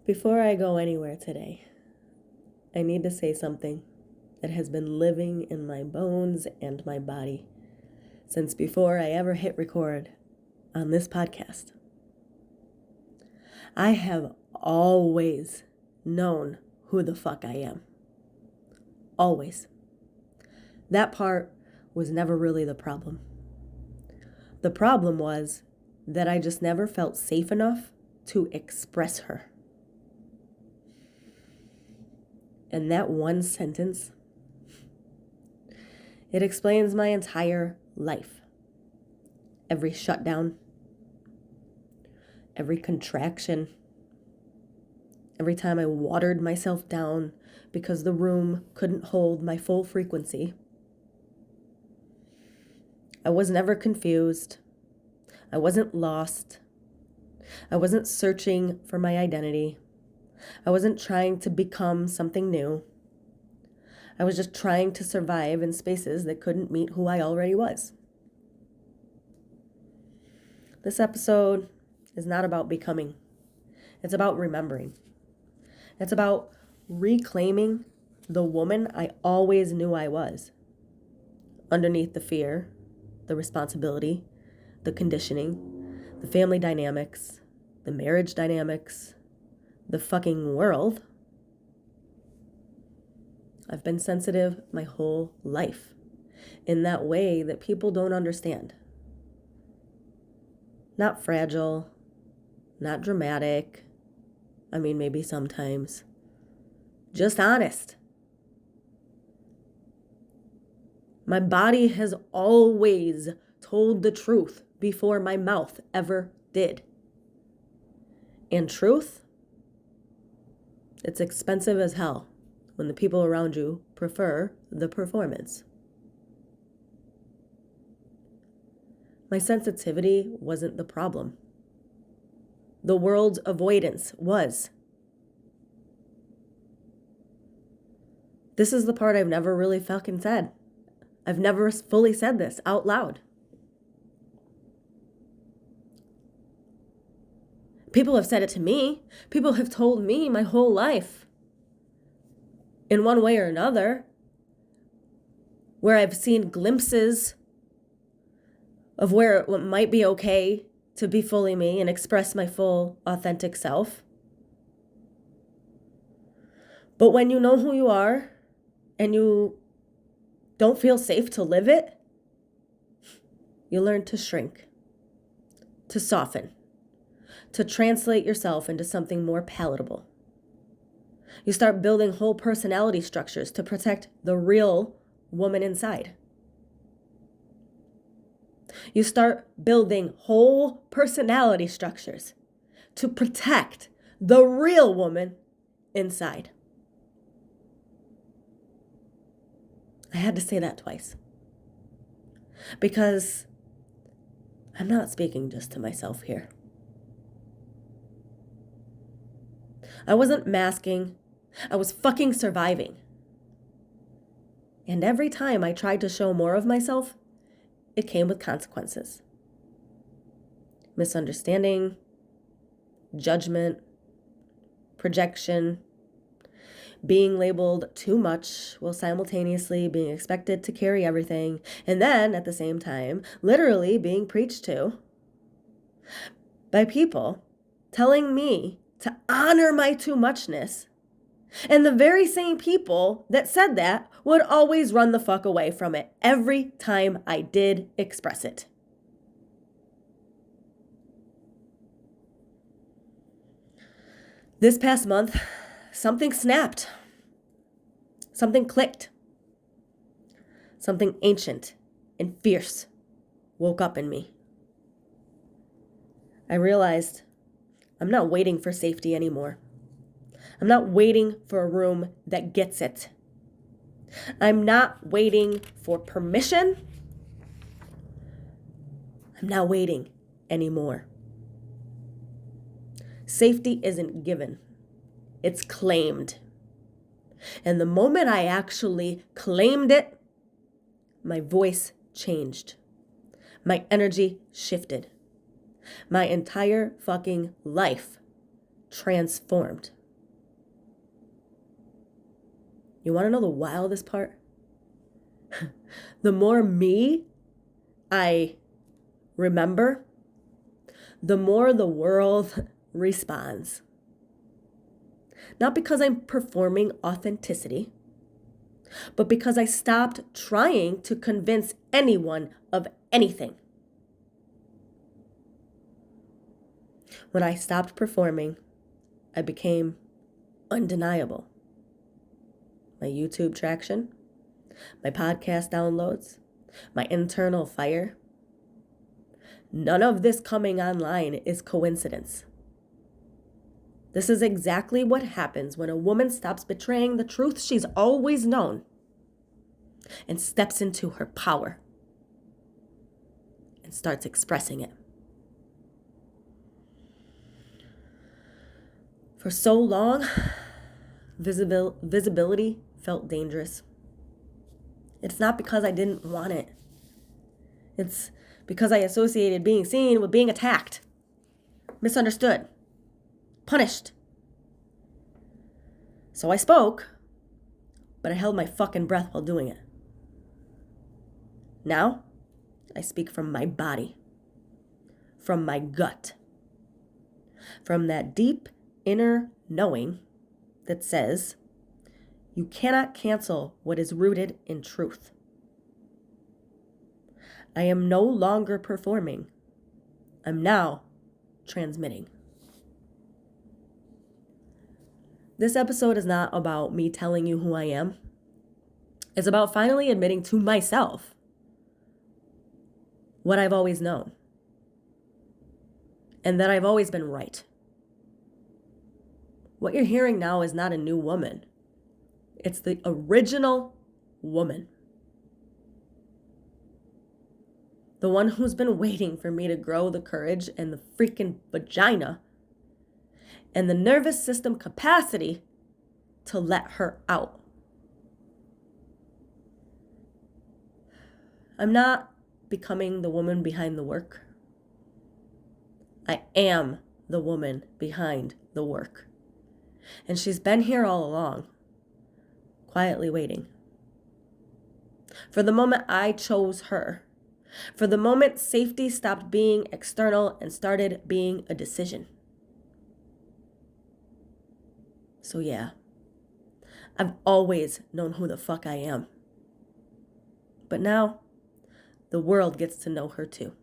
Before I go anywhere today, I need to say something that has been living in my bones and my body since before I ever hit record on this podcast. I have always known who the fuck I am. Always. That part was never really the problem. The problem was that I just never felt safe enough to express her. And that one sentence, it explains my entire life. Every shutdown, every contraction, every time I watered myself down because the room couldn't hold my full frequency. I was never confused. I wasn't lost. I wasn't searching for my identity. I wasn't trying to become something new. I was just trying to survive in spaces that couldn't meet who I already was. This episode is not about becoming. It's about remembering. It's about reclaiming the woman I always knew I was. Underneath the fear, the responsibility, the conditioning, the family dynamics, the marriage dynamics, the fucking world. I've been sensitive my whole life in that way that people don't understand. Not fragile, not dramatic. I mean, maybe sometimes. Just honest. My body has always told the truth before my mouth ever did. And truth? It's expensive as hell when the people around you prefer the performance. My sensitivity wasn't the problem. The world's avoidance was. This is the part I've never really fucking said. I've never fully said this out loud. People have said it to me. People have told me my whole life. In one way or another, where I've seen glimpses of where it might be okay to be fully me and express my full, authentic self. But when you know who you are and you don't feel safe to live it, you learn to shrink, to soften, to translate yourself into something more palatable. You start building whole personality structures to protect the real woman inside. You start building whole personality structures to protect the real woman inside. I had to say that twice. Because I'm not speaking just to myself here. I wasn't masking. I was fucking surviving. And every time I tried to show more of myself, it came with consequences. Misunderstanding, judgment, projection, being labeled too much while simultaneously being expected to carry everything, and then at the same time, literally being preached to by people telling me to honor my too muchness. And the very same people that said that would always run the fuck away from it every time I did express it. This past month, something snapped. Something clicked. Something ancient and fierce woke up in me. I realized I'm not waiting for safety anymore. I'm not waiting for a room that gets it. I'm not waiting for permission. I'm not waiting anymore. Safety isn't given. It's claimed. And the moment I actually claimed it, my voice changed. My energy shifted. My entire fucking life transformed. You want to know the wildest part? The more me I remember, the more the world responds. Not because I'm performing authenticity, but because I stopped trying to convince anyone of anything. When I stopped performing, I became undeniable. My YouTube traction, my podcast downloads, my internal fire. None of this coming online is coincidence. This is exactly what happens when a woman stops betraying the truth she's always known and steps into her power and starts expressing it. For so long, visibility felt dangerous. It's not because I didn't want it. It's because I associated being seen with being attacked, misunderstood, punished. So I spoke, but I held my fucking breath while doing it. Now, I speak from my body, from my gut, from that deep inner knowing that says, you cannot cancel what is rooted in truth. I am no longer performing. I'm now transmitting. This episode is not about me telling you who I am. It's about finally admitting to myself what I've always known, and that I've always been right. What you're hearing now is not a new woman. It's the original woman. The one who's been waiting for me to grow the courage and the freaking vagina and the nervous system capacity to let her out. I'm not becoming the woman behind the work. I am the woman behind the work. And she's been here all along, quietly waiting. For the moment I chose her. For the moment safety stopped being external and started being a decision. So yeah, I've always known who the fuck I am. But now, the world gets to know her too.